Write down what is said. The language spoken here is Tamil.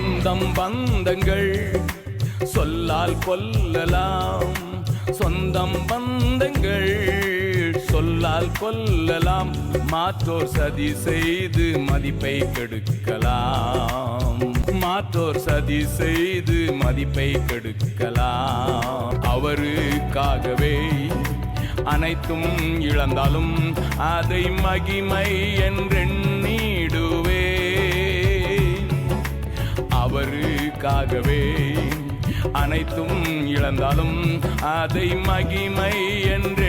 சொந்தம் பந்தங்கள் சொல்லால் கொல்லலாம், சொந்தம் பந்தங்கள் சொல்லால் கொல்லலாம், மாற்றோர் சதி செய்து மதிப்பை கெடுக்கலாம், மாற்றோர் சதி செய்து மதிப்பை கெடுக்கலாம். அவருக்காகவே அனைத்தும் இழந்தாலும் அதை மகிமை என்றெண்ணிடுவே, அவருக்காகவே அனைத்தும் இழந்தாலும் அதை மகிமை என்று